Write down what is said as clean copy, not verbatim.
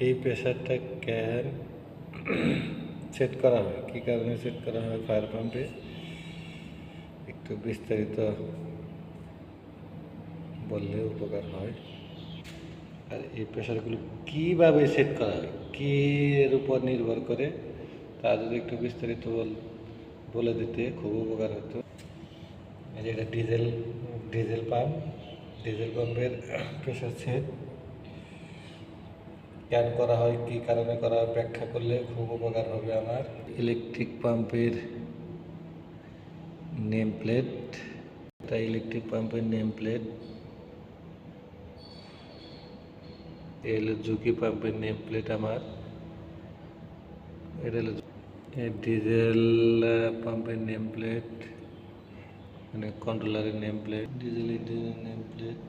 এই প্রেসারটা can set করা হয়, কী কারণে সেট করা হয় ফায়ার পাম্পে একটু বিস্তারিত বললে উপকার হয়। আর এই প্রেসারগুলো কীভাবে সেট করা হয়, কী এর উপর নির্ভর করে, তা যদি একটু বিস্তারিত বলে দিতে খুব উপকার হতো। এটা ডিজেল পাম্পের প্রেসার সেট কেন করা হয়, কী কারণে করা হয় ব্যাখ্যা করলে খুব উপকার হবে আমার। ইলেকট্রিক পাম্পের নেম প্লেট, এটা ইলেকট্রিক পাম্পের নেম প্লেট। এই হলো ঝুঁকি পাম্পের নেম প্লেট আমার। এটা হলো ডিজেল পাম্পের নেম প্লেট, মানে কন্ট্রোলারের name plate, diesel name plate.